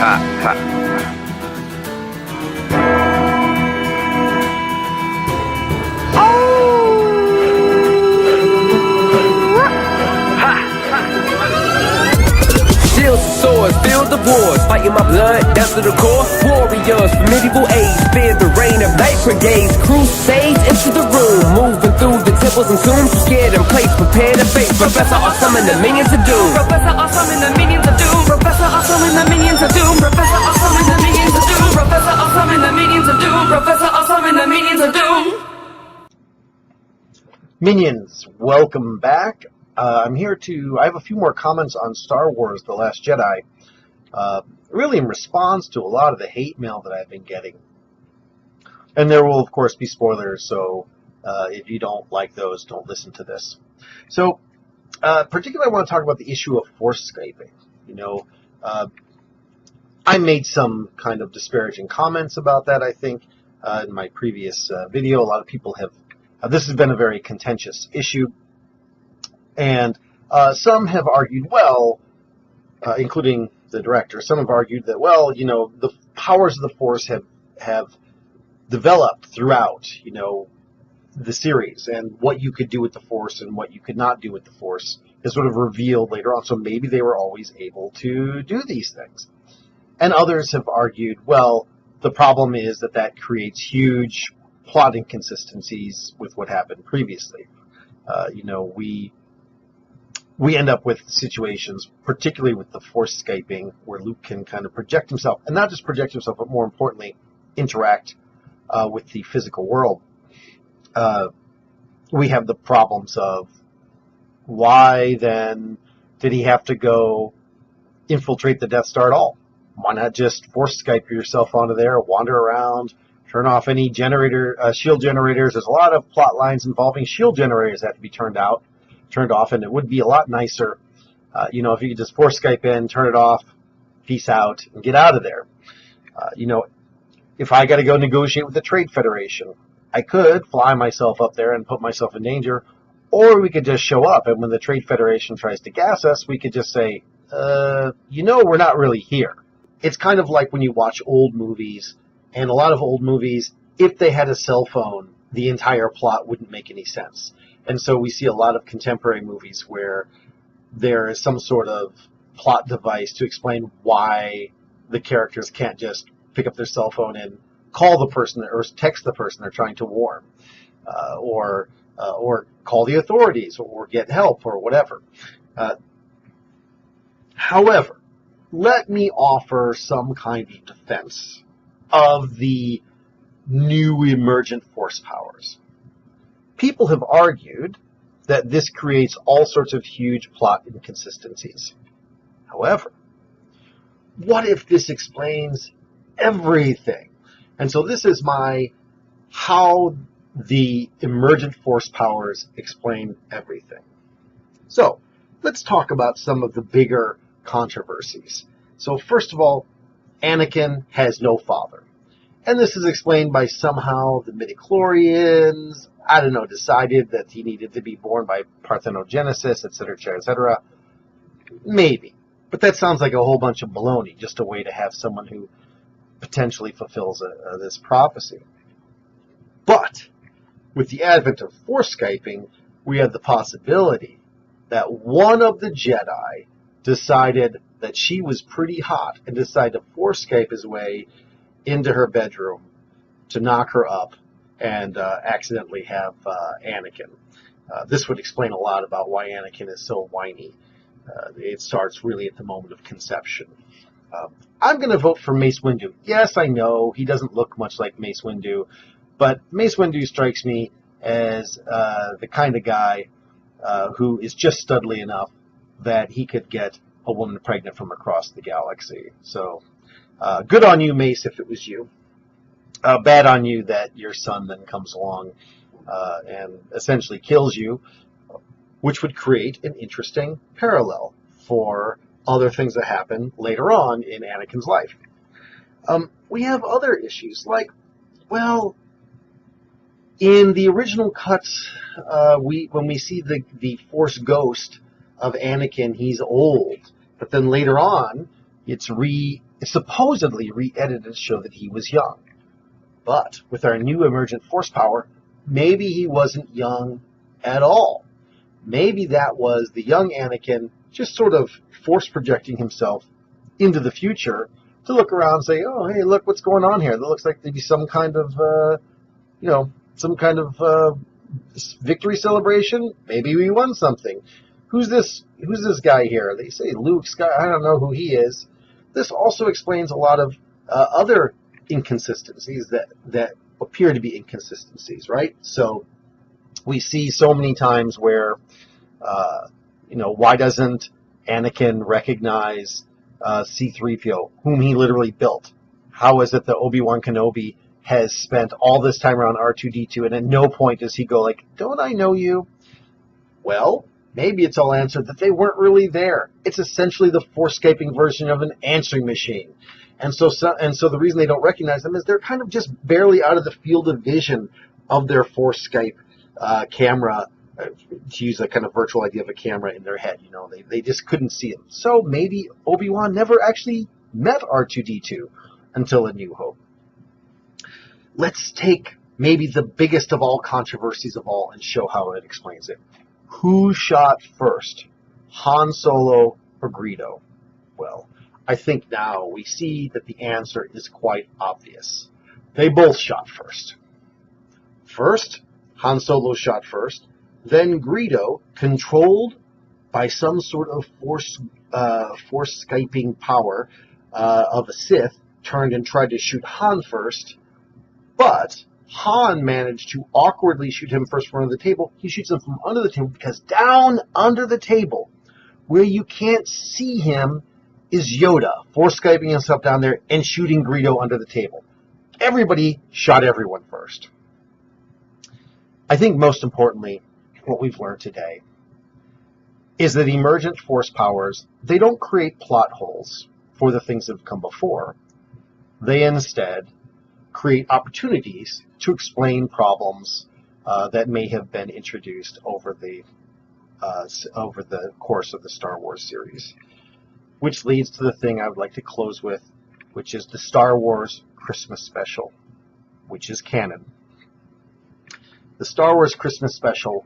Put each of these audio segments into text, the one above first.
Ha, ha. Shields and swords, feel the wars, fighting my blood down to the core. Warriors from medieval age, fear the reign of night brigades. Crusades into the room, moving through the temples and tombs. Scared and placed, prepare to face Professor Awesome and the minions of doom. Professor Awesome and the minions of doom. Professor Awesome and the minions of doom. Professor Awesome and the minions of doom. Professor Awesome and the minions of doom. Professor Awesome and the minions of doom. Minions, welcome back. I'm here I have a few more comments on Star Wars The Last Jedi, really in response to a lot of the hate mail that I've been getting. And there will, of course, be spoilers, so if you don't like those, don't listen to this. So, particularly I want to talk about the issue of Force-Skyping. You know, I made some kind of disparaging comments about that, I think, in my previous video. A lot of people have, this has been a very contentious issue. And some have argued, well, including the director, some have argued that, well, you know, the powers of the Force have developed throughout, you know, the series, and what you could do with the Force and what you could not do with the Force is sort of revealed later on. So maybe they were always able to do these things. And others have argued, well, the problem is that creates huge plot inconsistencies with what happened previously. You know, we end up with situations, particularly with the Force-Skyping, where Luke can kind of project himself, and not just project himself, but more importantly, interact with the physical world. We have the problems of why then did he have to go infiltrate the Death Star at all? Why not just Force-Skype yourself onto there, wander around, turn off any shield generators? There's a lot of plot lines involving shield generators that have to be turned off, and it would be a lot nicer, you know, if you could just Force-Skype in, turn it off, peace out, and get out of there. You know, if I got to go negotiate with the Trade Federation, I could fly myself up there and put myself in danger, or we could just show up, and when the Trade Federation tries to gas us, we could just say, you know, we're not really here. It's kind of like when you watch old movies, and a lot of old movies, if they had a cell phone, the entire plot wouldn't make any sense. And so we see a lot of contemporary movies where there is some sort of plot device to explain why the characters can't just pick up their cell phone and call the person or text the person they're trying to warn, or call the authorities or get help or whatever. However, let me offer some kind of defense of the new emergent force powers. People have argued that this creates all sorts of huge plot inconsistencies. However, what if this explains everything? And so this is how the emergent force powers explain everything. So let's talk about some of the bigger controversies. So first of all, Anakin has no father. And this is explained by somehow the midichlorians, I don't know, decided that he needed to be born by parthenogenesis, etc., etc. Maybe. But that sounds like a whole bunch of baloney, just a way to have someone who potentially fulfills this prophecy. But with the advent of Force-Skyping, we have the possibility that one of the Jedi decided that she was pretty hot and decided to Force-Skype his way into her bedroom to knock her up and accidentally have Anakin. This would explain a lot about why Anakin is so whiny. It starts really at the moment of conception. I'm going to vote for Mace Windu. Yes, I know he doesn't look much like Mace Windu, but Mace Windu strikes me as the kind of guy who is just studly enough that he could get a woman pregnant from across the galaxy. So good on you, Mace, if it was you. Bad on you that your son then comes along and essentially kills you, which would create an interesting parallel for other things that happen later on in Anakin's life. We have other issues, like, well, in the original cuts, when we see the Force ghost of Anakin, he's old, but then later on, it's It's supposedly re-edited to show that he was young. But with our new emergent force power, maybe he wasn't young at all. Maybe that was the young Anakin just sort of force projecting himself into the future to look around and say, oh, hey, look what's going on here. That looks like there'd be some kind of, victory celebration. Maybe we won something. Who's this guy here? They say Luke Sky. I don't know who he is. This also explains a lot of other inconsistencies that appear to be inconsistencies, right? So we see so many times where, why doesn't Anakin recognize C-3PO, whom he literally built? How is it that Obi-Wan Kenobi has spent all this time around R2-D2 and at no point does he go like, don't I know you? Well, maybe it's all answered that they weren't really there. It's essentially the Force-Skyping version of an answering machine. And so the reason they don't recognize them is they're kind of just barely out of the field of vision of their Force Skype camera, to use a kind of virtual idea of a camera in their head. They just couldn't see him. So maybe Obi-Wan never actually met R2-D2 until A New Hope. Let's take maybe the biggest of all controversies of all and show how it explains it. Who shot first, Han Solo or Greedo? Well, I think now we see that the answer is quite obvious. They both shot first. First, Han Solo shot first, then Greedo, controlled by some sort of force-skyping power of a Sith, turned and tried to shoot Han first, but Han managed to awkwardly shoot him first from under the table. He shoots him from under the table because down under the table, where you can't see him, is Yoda, force-skyping himself down there and shooting Greedo under the table. Everybody shot everyone first. I think most importantly, what we've learned today is that emergent force powers, they don't create plot holes for the things that have come before. They instead create opportunities to explain problems that may have been introduced over the course of the Star Wars series. Which leads to the thing I would like to close with, which is the Star Wars Christmas Special, which is canon. The Star Wars Christmas Special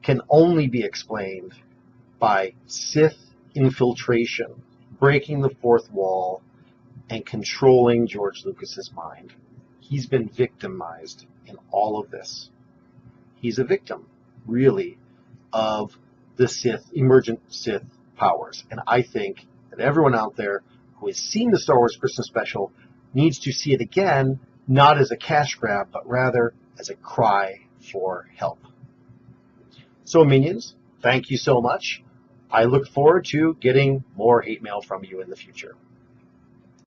can only be explained by Sith infiltration, breaking the fourth wall, and controlling George Lucas's mind. He's been victimized in all of this. He's a victim, really, of the emergent Sith powers. And I think that everyone out there who has seen the Star Wars Christmas Special needs to see it again, not as a cash grab, but rather as a cry for help. So, Minions, thank you so much. I look forward to getting more hate mail from you in the future.